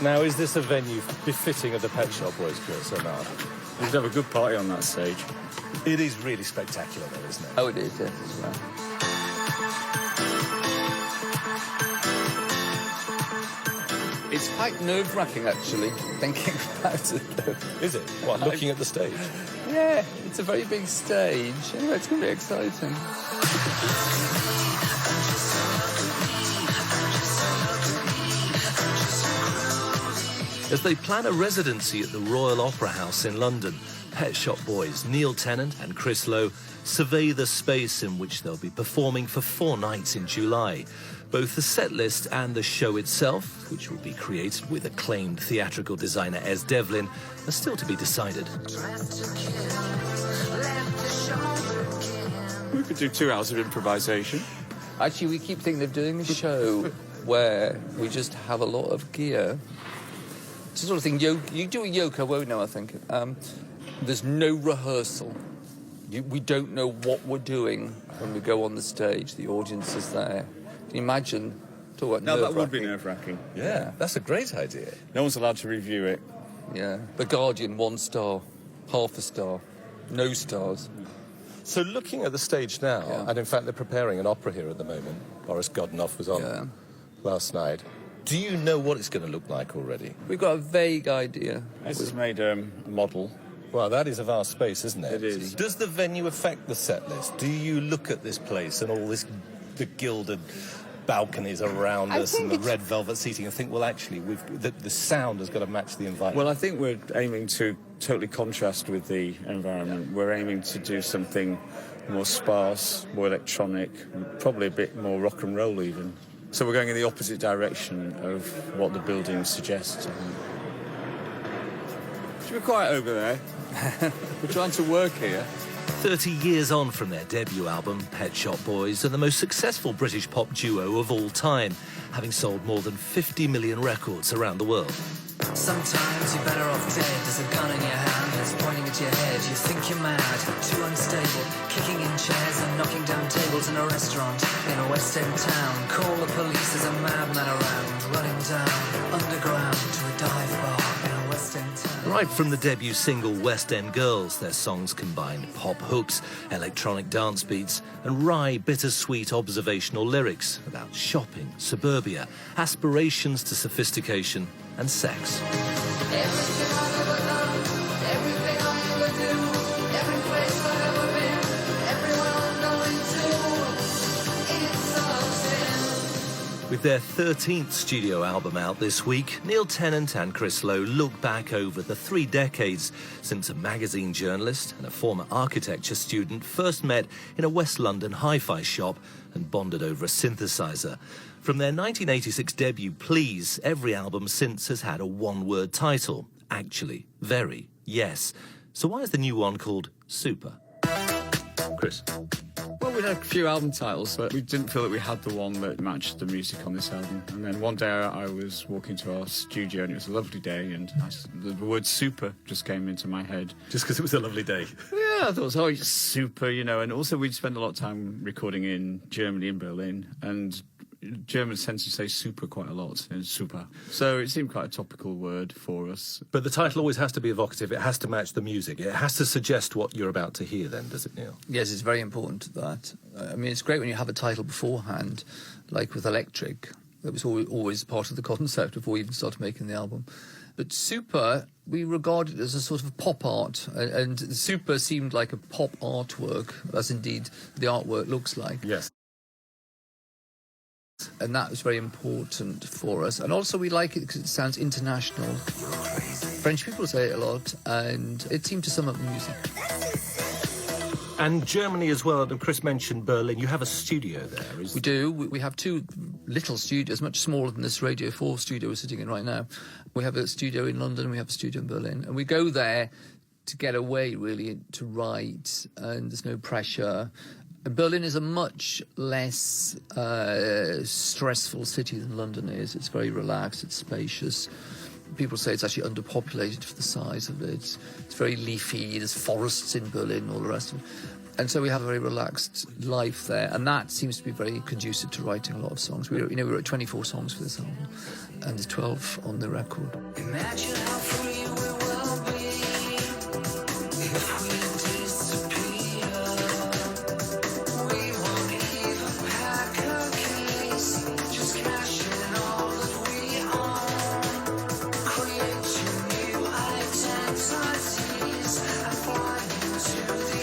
Now, is this a venue befitting of the Pet Shop Boys, Chris, or not? We should have a good party on that stage. It is really spectacular, though, isn't it? Oh, it is, yes, as well. It's quite nerve-wracking, actually, thinking about it, though. Is it? What, looking at the stage? Yeah, it's a very big stage. Anyway, it's going to be exciting. As they plan a residency at the Royal Opera House in London, Pet Shop Boys Neil Tennant and Chris Lowe survey the space in which they'll be performing for 4 nights in July. Both the set list and the show itself, which will be created with acclaimed theatrical designer Ez Devlin, are still to be decided. We could do 2 hours of improvisation. Actually, we keep thinking of doing a show where we just have a lot of gear. It's the sort of thing you do a Yoko Ono, I think. There's no rehearsal. We don't know what we're doing when we go on the stage. The audience is there. Can you imagine? Talk about No, that would be nerve-wracking. Yeah, that's a great idea. No one's allowed to review it. Yeah. The Guardian, 1 star. Half a star. No stars. So looking at the stage now, Yeah. and in fact they're preparing an opera here at the moment. Boris Godunov was on last night. Do you know what it's going to look like already? We've got a vague idea. This has made a model. Well, that is a vast space, isn't it? It is. Does the venue affect the set list? Do you look at this place and all this, the gilded balconies around us and the red velvet seating and think, well, actually, the sound has got to match the environment? Well, I think we're aiming to totally contrast with the environment. We're aiming to do something more sparse, more electronic, probably a bit more rock and roll even. So we're going in the opposite direction of what the building suggests, I think. Should be quiet over there. We're trying to work here. 30 years on from their debut album, Pet Shop Boys are the most successful British pop duo of all time, having sold more than 50 million records around the world. Sometimes you're better off dead. There's a gun in your hand that's pointing at your head. You think you're mad, too unstable, kicking in chairs and knocking down tables in a restaurant in a West End town. Call the police, there's a madman around, running down underground to a dive bar in a West End town. Right from the debut single West End Girls, their songs combined pop hooks, electronic dance beats and wry, bittersweet observational lyrics about shopping, suburbia, aspirations to sophistication and sex. Everything I've ever done, everything I ever do, every place I've ever been, everywhere I'm going to, it's all sin. With their 13th studio album out this week, Neil Tennant and Chris Lowe look back over the 3 decades since a magazine journalist and a former architecture student first met in a West London hi-fi shop and bonded over a synthesizer. From their 1986 debut, Please, every album since has had a one-word title. Actually, Very, Yes. So why is the new one called Super? Chris? Well, we had a few album titles, but we didn't feel that we had the one that matched the music on this album. And then one day I was walking to our studio and it was a lovely day and the word super just came into my head. Just because it was a lovely day. Yeah, I thought, oh, super, you know. And also we'd spent a lot of time recording in Germany, in Berlin, and Germans tend to say super quite a lot, super. So it seemed quite a topical word for us. But the title always has to be evocative. It has to match the music. It has to suggest what you're about to hear then, does it, Neil? Yes, it's very important that. I mean, it's great when you have a title beforehand, like with Electric. That was always part of the concept before we even started making the album. But Super, we regard it as a sort of pop art, and Super seemed like a pop artwork, as indeed the artwork looks like. Yes. And that was very important for us. And also we like it because it sounds international. French people say it a lot, and it seemed to sum up the music. And Germany as well, and Chris mentioned Berlin. You have a studio there. We do. We have 2 little studios, much smaller than this Radio 4 studio we're sitting in right now. We have a studio in London, we have a studio in Berlin. And we go there to get away, really, to write, and there's no pressure. Berlin is a much less stressful city than London is. It's very relaxed, it's spacious. People say it's actually underpopulated for the size of it. It's very leafy, there's forests in Berlin, all the rest of it. And so we have a very relaxed life there, and that seems to be very conducive to writing a lot of songs. We wrote 24 songs for this album, and there's 12 on the record. Imagine how free we will be if we disappear. We won't even pack a case, just cash in all that we own. Creating new identities and fly into the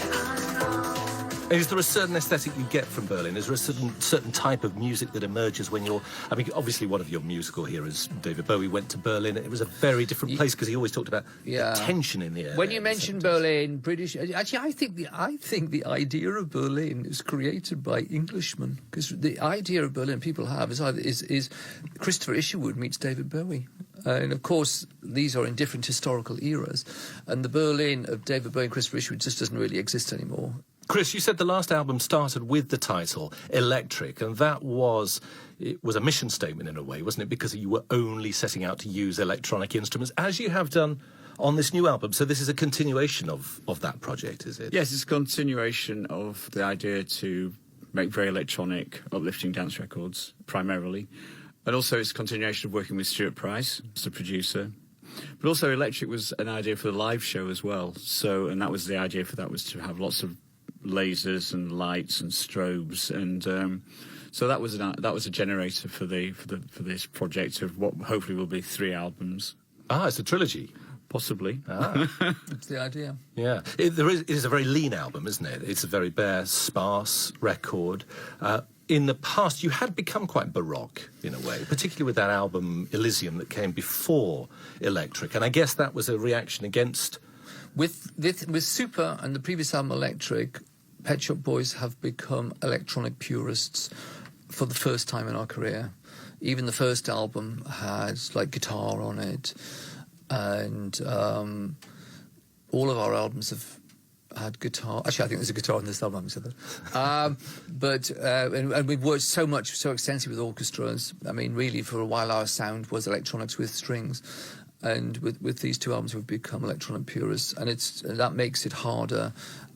unknown. Is there a certain aesthetic you get from Berlin? Is there a certain type of music that emerges when you're... I mean, obviously one of your musical heroes, David Bowie, went to Berlin. It was a very different place because he always talked about the tension in the air. When you mention Berlin, British... Actually, I think the idea of Berlin is created by Englishmen, because the idea of Berlin people have is Christopher Isherwood meets David Bowie. And of course, these are in different historical eras, and the Berlin of David Bowie and Christopher Isherwood just doesn't really exist anymore. Chris, you said the last album started with the title Electric, and it was a mission statement in a way, wasn't it? Because you were only setting out to use electronic instruments, as you have done on this new album. So this is a continuation of that project, is it? Yes, it's a continuation of the idea to make very electronic, uplifting dance records, primarily. And also it's a continuation of working with Stuart Price as the producer. But also Electric was an idea for the live show as well. And that was the idea for that, was to have lots of lasers and lights and strobes, and so that was a generator for this project of what hopefully will be 3 albums. It's a trilogy. Possibly. That's the idea. Yeah. It is a very lean album, isn't it? It's a very bare, sparse record. In the past, you had become quite baroque, in a way, particularly with that album Elysium that came before Electric, and I guess that was a reaction against... With Super and the previous album Electric, Pet Shop Boys have become electronic purists for the first time in our career. Even the first album had like guitar on it, and all of our albums have had guitar. Actually, I think there's a guitar on this album. I haven't said that. And we've worked so extensively with orchestras. I mean, really, for a while, our sound was electronics with strings. And with these 2 albums, we've become electronic purists, and that makes it harder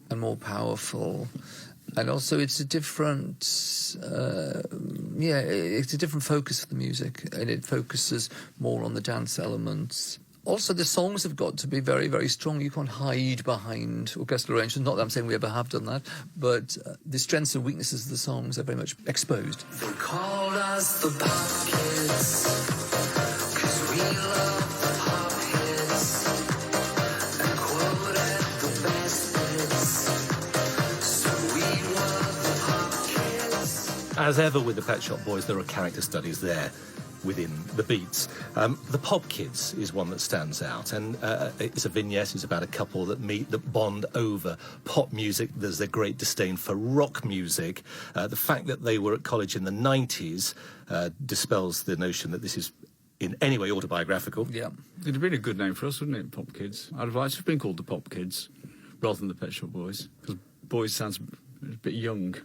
and more powerful. And also, it's a different, it's a different focus for the music, and it focuses more on the dance elements. Also, the songs have got to be very, very strong. You can't hide behind orchestral arrangements. Not that I'm saying we ever have done that, but the strengths and weaknesses of the songs are very much exposed. They called us the Pop Kids, 'cause we love the pop hits and quoted the best bits. So we were the Pop Kids. As ever with the Pet Shop Boys, there are character studies there within the beats. The Pop Kids is one that stands out, and it's a vignette. It's about a couple that bond over pop music. There's a great disdain for rock music. The fact that they were at college in the 90s dispels the notion that this is in any way autobiographical. Yeah. It'd have been a good name for us, wouldn't it, Pop Kids? I'd have liked to have been called the Pop Kids rather than the Pet Shop Boys, because boys sounds a bit young.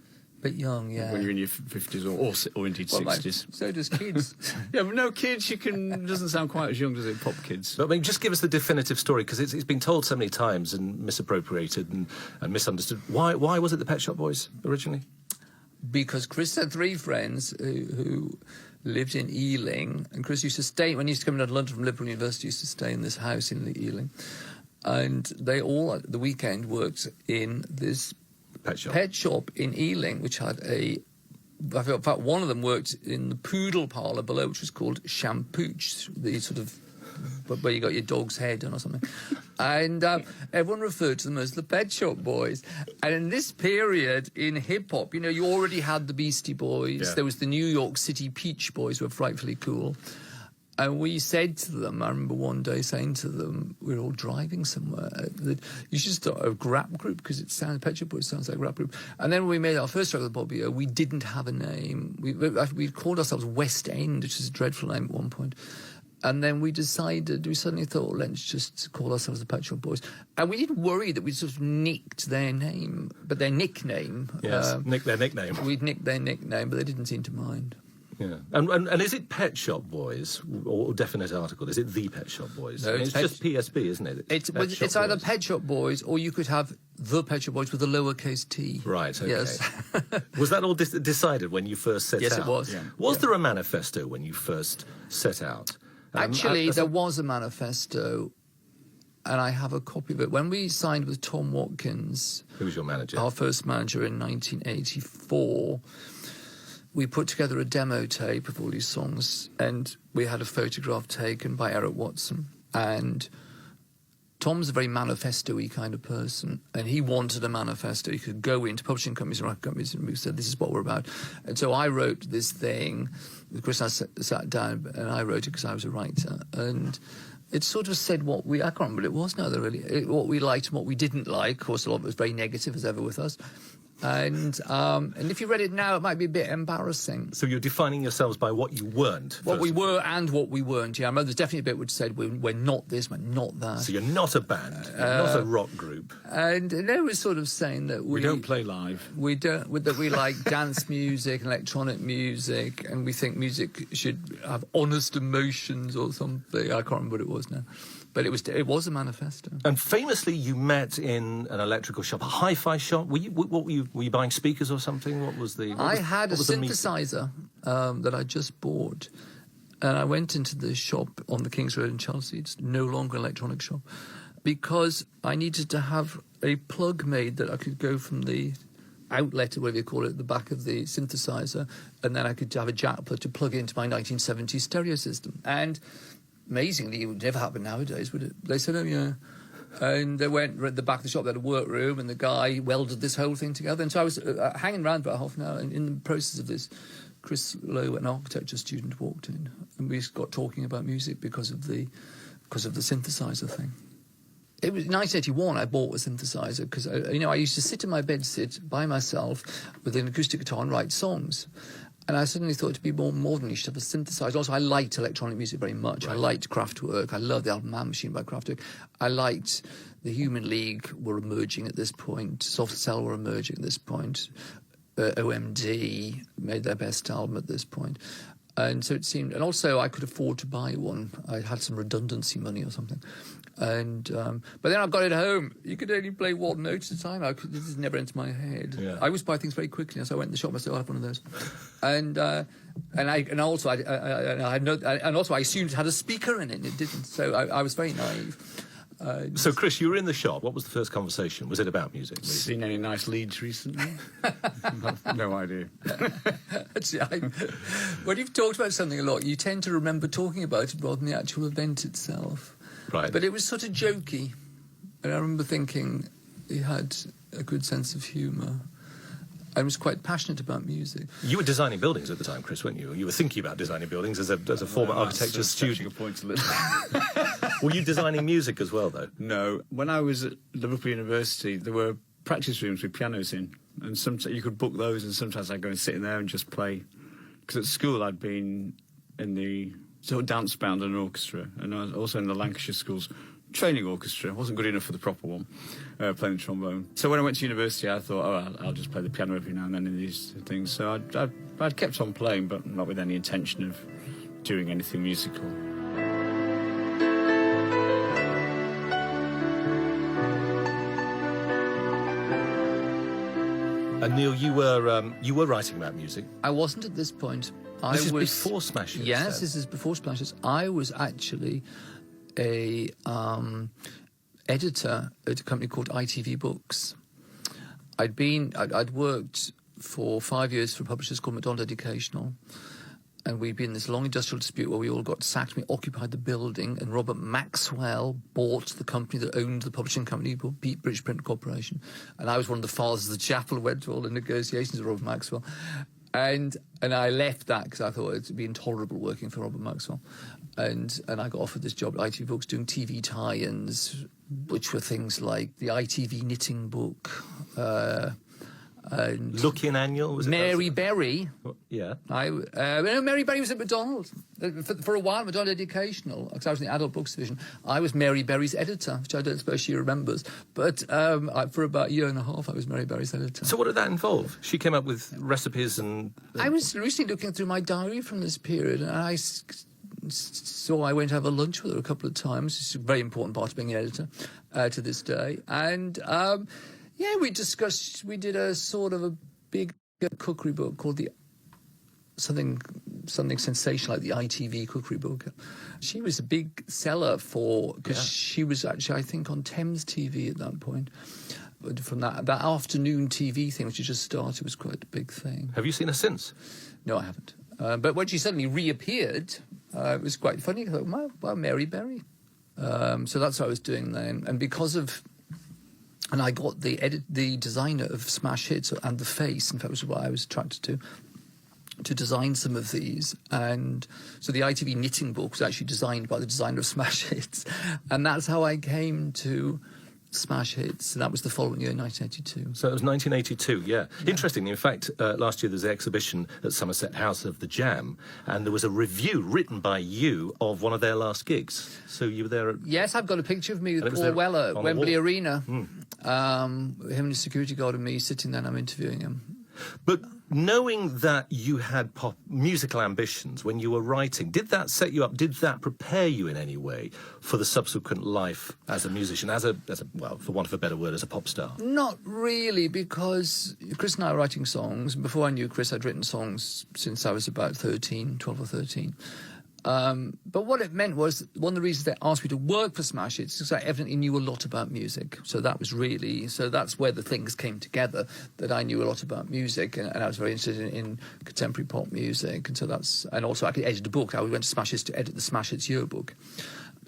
Bit young, yeah. When you're in your 50s or indeed 60s. So does kids. Yeah, but no, kids, doesn't sound quite as young, does it, Pop Kids? But I mean, just give us the definitive story, because it's been told so many times and misappropriated and misunderstood. Why was it the Pet Shop Boys originally? Because Chris had 3 friends who lived in Ealing, and Chris used to stay, when he used to come down to London from Liverpool University, used to stay in this house in Ealing. And they all, at the weekend, worked in this pet shop in Ealing, which had in fact, one of them worked in the poodle parlour below, which was called Shampooch, the sort of where you got your dog's head on or something. And everyone referred to them as the Pet Shop Boys. And in this period in hip-hop, you already had the Beastie Boys. Yeah. There was the New York City Peach Boys, who were frightfully cool. And we said to them, I remember one day saying to them, we were all driving somewhere, that you should start a rap group, because Pet Shop Boys sounds like a rap group. And then when we made our first record with Bobby O, we didn't have a name. We called ourselves West End, which is a dreadful name at one point. And then we suddenly thought, let's just call ourselves the Pet Shop Boys. And we didn't worry that we'd sort of nicked their name, but their nickname. Yes, nicked their nickname. We'd nicked their nickname, but they didn't seem to mind. Yeah. And is it Pet Shop Boys or definite article? Is it the Pet Shop Boys? No, it's just PSB, isn't it? It's either Pet Shop Boys or you could have the Pet Shop Boys with a lowercase t. Right, okay. Yes. Was that all decided when you first set out? Yes, it was. Yeah. Was there a manifesto when you first set out? Actually, there was a manifesto, and I have a copy of it. When we signed with Tom Watkins, Who was your manager? our first manager in 1984, we put together a demo tape of all these songs, and we had a photograph taken by Eric Watson. And Tom's a very manifesto-y kind of person, and he wanted a manifesto. He could go into publishing companies and record companies and we said, this is what we're about. And so I wrote this thing. Chris and I sat down, and I wrote it because I was a writer. And it sort of said I can't remember what it was now, what we liked and what we didn't like. Of course, a lot of it was very negative, as ever with us. And if you read it now, it might be a bit embarrassing. So you're defining yourselves by what you weren't. What we were and what we weren't. Yeah, I remember there's definitely a bit which said we're not this, we're not that. So you're not a band, you're not a rock group. And they were sort of saying that We don't play live. We don't. That we like dance music, electronic music, and we think music should have honest emotions or something. I can't remember what it was now, but it was a manifesto. And famously, you met in an electrical shop, a hi-fi shop. Were you buying speakers or something? I had a synthesizer that I just bought, and I went into the shop on the King's Road in Chelsea. It's no longer an electronic shop, because I needed to have a plug made that I could go from the outlet, or whatever you call it, at the back of the synthesizer, and then I could have a jack plug to plug into my 1970s stereo system. And amazingly, it would never happen nowadays, would it? They said, oh, yeah. And they went at the back of the shop, they had a workroom, and the guy welded this whole thing together. And so I was hanging around for about half an hour, and in the process of this, Chris Lowe, an architecture student, walked in, and we got talking about music because of the synthesizer thing. It was 1981 I bought a synthesizer because, I used to sit in my bedsit by myself with an acoustic guitar and write songs. And I suddenly thought to be more modern, you should have a synthesizer. Also, I liked electronic music very much. Right. I liked Kraftwerk. I loved the album Man Machine by Kraftwerk. I liked the Human League were emerging at this point. Soft Cell were emerging at this point. OMD made their best album at this point. And so it seemed... And also, I could afford to buy one. I had some redundancy money or something. And but then I got it home. You could only play one note at a time. This never entered my head. Yeah. I always buy things very quickly, so I went in the shop. I said, "I'll have one of those." And also I assumed it had a speaker in it. And it didn't. So I was very naive. So, Chris, you were in the shop. What was the first conversation? Was it about music? Seen any nice leads recently? No idea. Actually, when you've talked about something a lot, you tend to remember talking about it rather than the actual event itself. Right. But it was sort of jokey. And I remember thinking he had a good sense of humour and was quite passionate about music. You were designing buildings at the time, Chris, weren't you? You were thinking about designing buildings as a former architecture student. Point a little. Were you designing music as well, though? No. When I was at Liverpool University, there were practice rooms with pianos in. And sometimes you could book those, and sometimes I'd go and sit in there and just play. Because at school I'd been in the... sort of dance band and an orchestra, and I was also in the Lancashire Schools training orchestra. I wasn't good enough for the proper one, playing the trombone. So when I went to university, I thought, I'll just play the piano every now and then in these things. So I'd kept on playing, but not with any intention of doing anything musical. And Neil, you were writing about music. I wasn't at this point. This is before Smashers. Yes, this is before Smashers. I was actually a editor at a company called ITV Books. I'd worked for 5 years for publishers called McDonald Educational, and we'd been in this long industrial dispute where we all got sacked. We occupied the building, and Robert Maxwell bought the company that owned the publishing company, British Print Corporation. And I was one of the fathers of the chapel who went to all the negotiations with Robert Maxwell. And I left that because I thought it would be intolerable working for Robert Maxwell. And I got offered this job at ITV Books doing TV tie-ins, which were things like the ITV knitting book, And Looking Annual? Was it Mary Berry. Yeah. Mary Berry was at McDonald's. For a while, McDonald Educational, because I was in the adult books division. I was Mary Berry's editor, which I don't suppose she remembers. But for about a year and a half, I was Mary Berry's editor. So what did that involve? She came up with recipes and... I was recently looking through my diary from this period, and I went to have a lunch with her a couple of times. It's a very important part of being an editor to this day. And, we did a sort of a big cookery book called something sensational, like the ITV cookery book. She was a big seller because she was actually, I think, on Thames TV at that point. But from that afternoon TV thing, which had just started, was quite a big thing. Have you seen her since? No, I haven't. But when she suddenly reappeared, it was quite funny. I thought, wow, Mary Berry. So that's what I was doing then. And and I got the designer of Smash Hits and The Face, in fact, was what I was attracted to design some of these. And so the ITV knitting book was actually designed by the designer of Smash Hits. And that's how I came to Smash Hits, and that was the following year, 1982. So it was 1982, yeah. Interesting. In fact, last year there was an exhibition at Somerset House of the Jam, and there was a review written by you of one of their last gigs. So you were there at... Yes, I've got a picture of me with And it was Paul there Weller at on the Wembley wall. Arena. Him and the security guard and me sitting there, and I'm interviewing him. But knowing that you had pop musical ambitions when you were writing, did that set you up? Did that prepare you in any way for the subsequent life as a musician, well, for want of a better word, as a pop star? Not really, because Chris and I were writing songs. Before I knew Chris, I'd written songs since I was about 12 or 13. But what it meant was, one of the reasons they asked me to work for Smash Hits is because I evidently knew a lot about music. So that's where the things came together, that I knew a lot about music, and I was very interested in contemporary pop music. And also I could edit a book. I went to Smash Hits to edit the Smash Hits yearbook.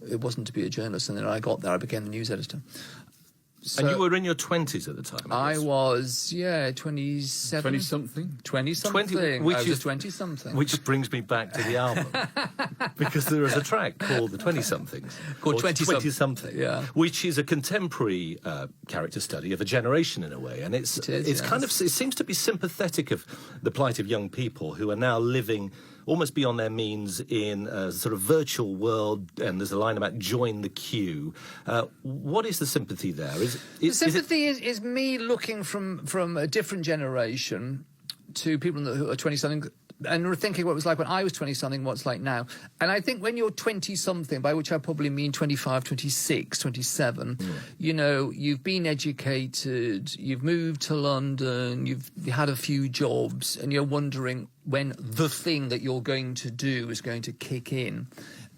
It wasn't to be a journalist, and then I got there, I became the news editor. So And you were in your 20s at the time, I I guess. was, 27. 20-something? 20-something. which I is- was 20-something. Which brings me back to the album. Because there is a track called The 20-somethings. Called or 20-something, yeah. Which is a contemporary character study of a generation in a way. And it seems to be sympathetic of the plight of young people who are now living almost beyond their means in a sort of virtual world, and there's a line about join the queue. What is the sympathy there? The sympathy is me looking from a different generation to people who are 20-something and thinking what it was like when I was 20-something, what it's like now. And I think when you're 20-something, by which I probably mean 25, 26, 27, you've been educated, you've moved to London, you've had a few jobs, and you're wondering when the thing that you're going to do is going to kick in.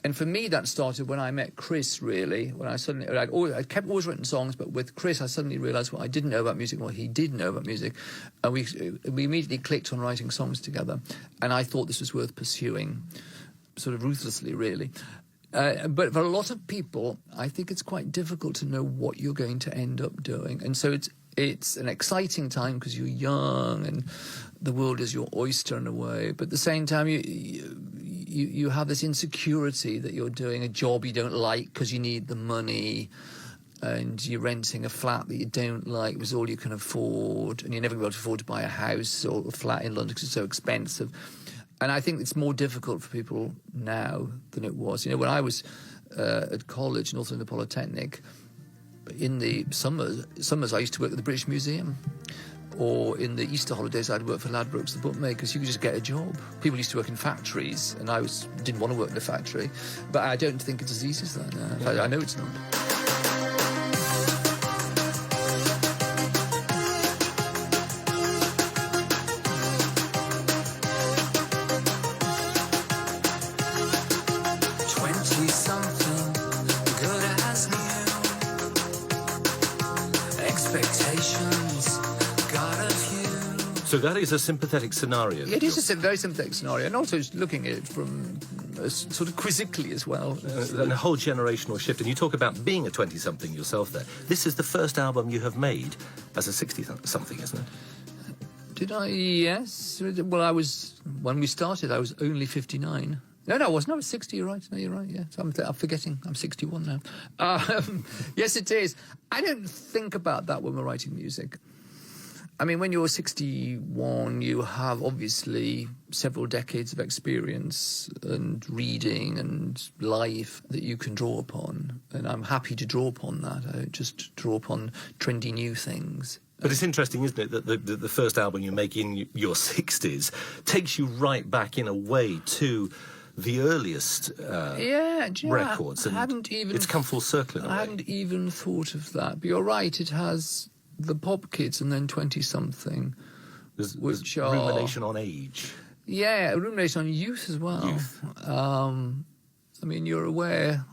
And for me, that started when I met Chris, really, when I kept always written songs, but with Chris, I suddenly realised what I didn't know about music and what he did know about music. And we immediately clicked on writing songs together. And I thought this was worth pursuing, sort of ruthlessly, really. But for a lot of people, I think it's quite difficult to know what you're going to end up doing. And so it's an exciting time because you're young and the world is your oyster in a way. But at the same time, you have this insecurity that you're doing a job you don't like because you need the money, and you're renting a flat that you don't like because all you can afford, and you're never going to be able to afford to buy a house or a flat in London because it's so expensive. And I think it's more difficult for people now than it was. When I was at college, North London Polytechnic, in the summers I used to work at the British Museum. Or in the Easter holidays, I'd work for Ladbrokes, the bookmakers. You could just get a job. People used to work in factories, and I didn't want to work in a factory. But I don't think it's as easy as that now. In fact, I know it's not. So that is a sympathetic scenario. It is a very sympathetic scenario, and also it's looking at it from sort of quizzically as well. And a whole generational shift. And you talk about being a 20-something yourself there. This is the first album you have made as a 60-something, isn't it? Did I? Yes. Well, when we started, I was only 59. No, I wasn't. I was 60, you're right. No, you're right, yeah. So I'm forgetting. I'm 61 now. Yes, it is. I don't think about that when we're writing music. I mean, when you're 61, you have obviously several decades of experience and reading and life that you can draw upon. And I'm happy to draw upon that. I don't just draw upon trendy new things. But it's interesting, isn't it, that the first album you make in your 60s takes you right back in a way to the earliest records. I hadn't even... It's come full circle in a way. I hadn't even thought of that. But you're right, it has the Pop Kids and then 20-something, There's are... rumination on age. Yeah, rumination on youth as well. Youth. I mean, you're aware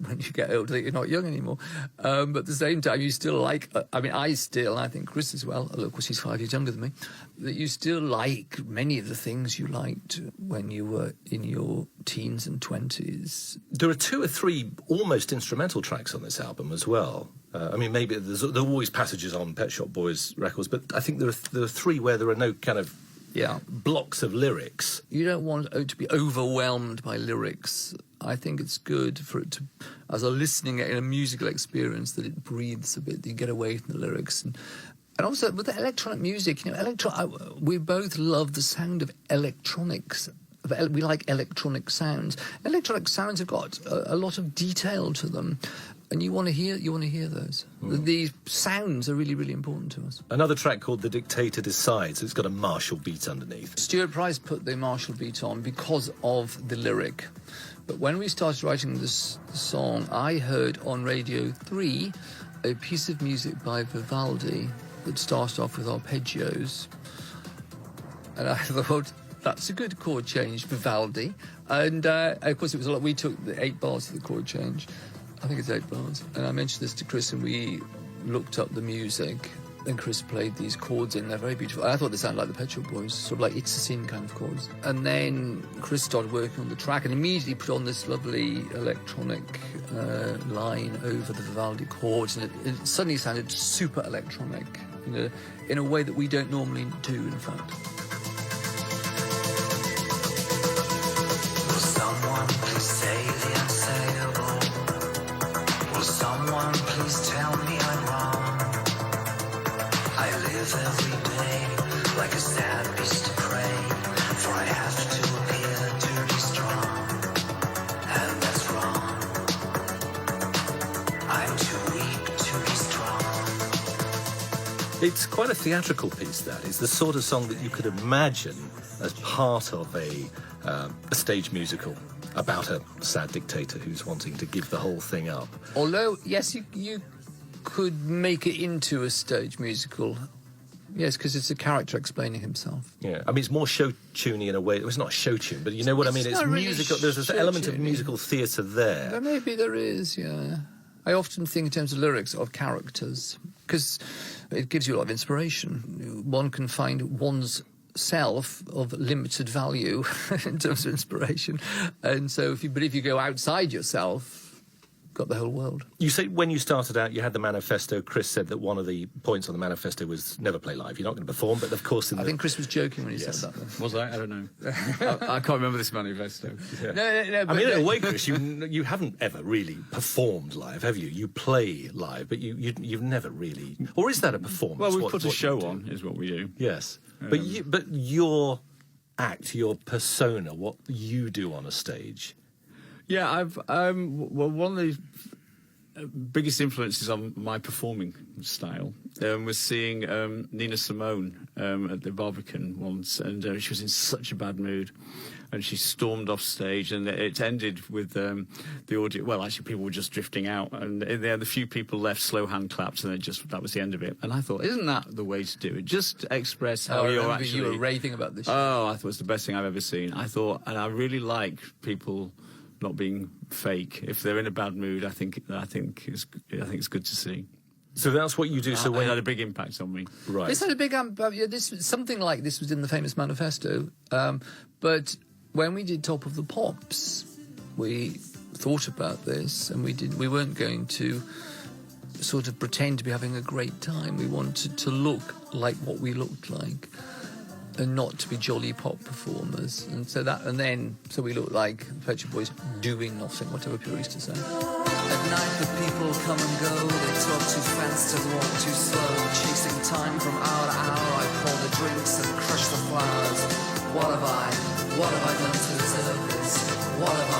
when you get older that you're not young anymore. But at the same time, you still like... I think Chris as well, although of course he's 5 years younger than me, that you still like many of the things you liked when you were in your teens and 20s. There are 2 or 3 almost instrumental tracks on this album as well. Maybe there are always passages on Pet Shop Boys records, but I think there are 3 where there are no kind of blocks of lyrics. You don't want to be overwhelmed by lyrics. I think it's good for it to, as a listening in a musical experience, that it breathes a bit, that you get away from the lyrics. And also, with the electronic music, we both love the sound of electronics. We like electronic sounds. Electronic sounds have got a lot of detail to them, and you want to hear those. These sounds are really, really important to us. Another track called The Dictator Decides. It's got a Marshall beat underneath. Stuart Price put the Marshall beat on because of the lyric. But when we started writing this song, I heard on Radio 3 a piece of music by Vivaldi that started off with arpeggios. And I thought, that's a good chord change, Vivaldi. And of course, it was a lot. We took the 8 bars of the chord change. I think it's 8 bars. And I mentioned this to Chris, and we looked up the music. And Chris played these chords in. They're very beautiful. I thought they sounded like the Pet Shop Boys, sort of like It's a Sin kind of chords. And then Chris started working on the track and immediately put on this lovely electronic line over the Vivaldi chords, and it suddenly sounded super electronic in a way that we don't normally do, in fact. Will someone please say the unsayable? Will someone please tell me I'm wrong? I live every day like a sad beast of prey, for I have to appear to be strong, and that's wrong. I'm too weak to be strong. It's quite a theatrical piece, that. It's the sort of song that you could imagine as part of a stage musical about a sad dictator who's wanting to give the whole thing up. Although, yes, you could make it into a stage musical. Yes, because it's a character explaining himself. Yeah, it's more show-tuney in a way. It's not a show tune, but you know what I mean? It's really musical. There's this element of musical theatre there. Maybe there is, yeah. I often think in terms of lyrics of characters, because it gives you a lot of inspiration. One can find one's self of limited value in terms of inspiration. And so, if you go outside yourself, got the whole world. You say when you started out, you had the manifesto. Chris said that one of the points on the manifesto was never play live. You're not going to perform, but of course... I think Chris was joking when he said that. Though. Was I? I don't know. I can't remember this manifesto. Yeah. No. But in a way, Chris, you haven't ever really performed live, have you? You play live, but you've never really... Or is that a performance? Well, we put a show on, is what we do. Yes. But your act, your persona, what you do on a stage... Yeah, I've one of the biggest influences on my performing style was seeing Nina Simone at the Barbican once, and she was in such a bad mood, and she stormed off stage, and it ended with the audio. Well, actually, people were just drifting out, and in the end, the few people left, slow hand claps, and that was the end of it. And I thought, isn't that the way to do it? Just express how you're actually. You were raving about this. Oh, I thought it was the best thing I've ever seen. I thought, and I really like people not being fake. If they're in a bad mood, I think it's good to see. So that's what you do. So when it had a big impact on me. Right. This had a big something like this was in the famous manifesto. But when we did Top of the Pops, we thought about this, and we weren't going to sort of pretend to be having a great time. We wanted to look like what we looked like. and not to be jolly pop performers. And so we look like the Pet Shop Boys doing nothing, whatever people used to say. At night the people come and go. They talk too fast and walk too slow. Chasing time from hour to hour. I pour the drinks and crush the flowers. What have I done to deserve this? What have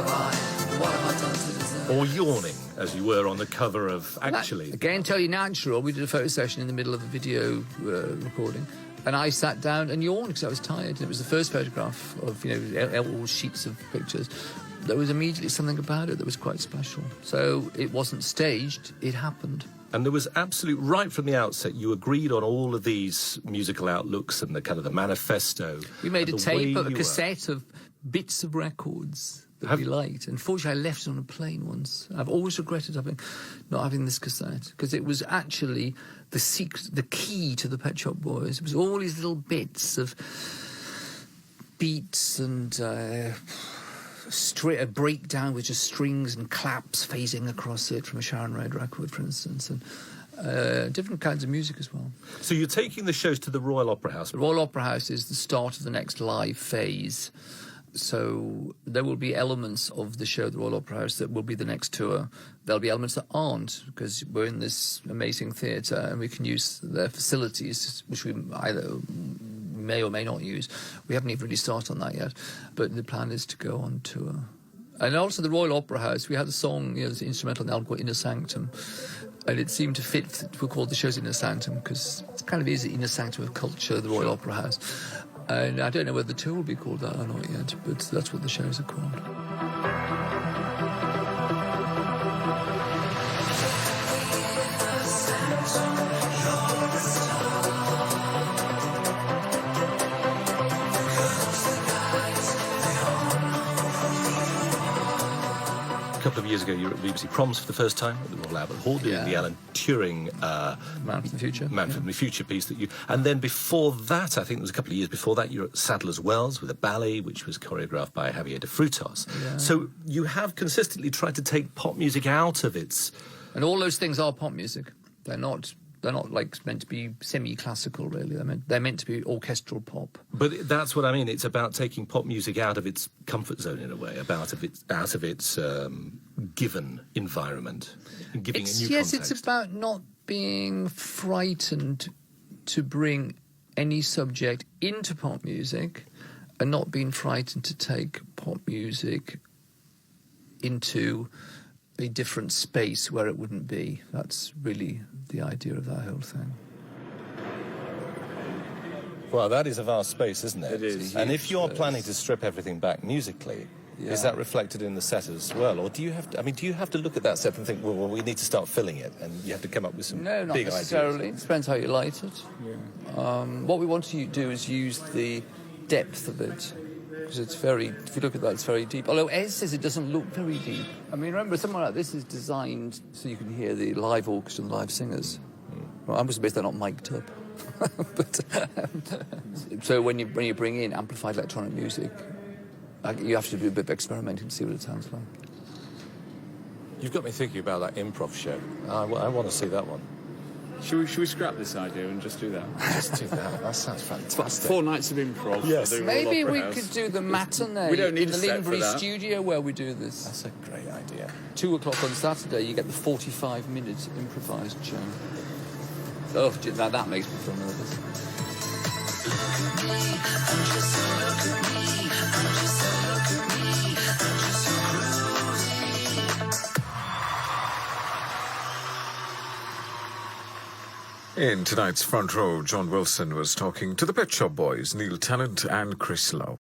I done to deserve Or this? yawning, as you were on the cover of Actually. Again, totally natural. We did a photo session in the middle of a video recording. And I sat down and yawned because I was tired. It was the first photograph of, all sheets of pictures. There was immediately something about it that was quite special. So it wasn't staged, it happened. And there was right from the outset, you agreed on all of these musical outlooks and the kind of the manifesto. We made a and the way tape, a you were. cassette of bits of records that we liked. Unfortunately, I left it on a plane once. I've always regretted not having this cassette, because it was actually the key to the Pet Shop Boys. It was all these little bits of beats and a breakdown with just strings and claps phasing across it from a Sharon Redd record, for instance, and different kinds of music as well. So you're taking the shows to the Royal Opera House. The Royal Opera House is the start of the next live phase. So there will be elements of the show at the Royal Opera House that will be the next tour. There'll be elements that aren't, because we're in this amazing theatre and we can use their facilities, which we either may or may not use. We haven't even really started on that yet, but the plan is to go on tour. And also the Royal Opera House, we had a song, this instrumental album called Inner Sanctum, and it seemed to fit. We called the shows Inner Sanctum because it kind of is the inner sanctum of culture, the Royal Opera House. And I don't know whether the tour will be called that or not yet, but that's what the shows are called. A couple of years ago, you were at BBC Proms for the first time at the Royal Albert Hall, doing the Alan Turing Man from the Future. Man from the Future piece that you... And then before that, I think it was a couple of years before that, you were at Sadler's Wells with a ballet, which was choreographed by Javier de Frutos. Yeah. So you have consistently tried to take pop music out of its... And all those things are pop music. They're not like meant to be semi-classical, really. They're meant to be orchestral pop. But that's what I mean. It's about taking pop music out of its comfort zone, in a way, out of its given environment, and giving it a new context. Yes, it's about not being frightened to bring any subject into pop music, and not being frightened to take pop music into a different space where it wouldn't be. That's really the idea of that whole thing. Well, that is a vast space, isn't it? It is. And if you're Huge planning space. to strip everything back musically, Yeah. is that reflected in the set as well? Or do you have to look at that set and think, well, we need to start filling it, and you have to come up with some No, not big necessarily. ideas? It depends how you light it. Yeah. What we want to do is use the depth of it, because it's very, if you look at that, it's very deep. Although Ez says it doesn't look very deep. I mean, remember, something like this is designed so you can hear the live orchestra and live singers. Well, I'm surprised they're not mic'd up. So when you bring in amplified electronic music, you have to do a bit of experimenting to see what it sounds like. You've got me thinking about that improv show. I want to see that one. Should we scrap this idea and just do that? Just do that. That sounds fantastic. 4 nights of improv. Yes. for the Maybe Royal we Opera could House. do the matinee We don't need in the a set for Leadenbury that. studio where we do this. That's a great idea. 2 o'clock on Saturday, you get the 45-minute improvised show. Oh, now that makes me feel nervous. In tonight's Front Row, John Wilson was talking to the Pet Shop Boys, Neil Tennant and Chris Lowe.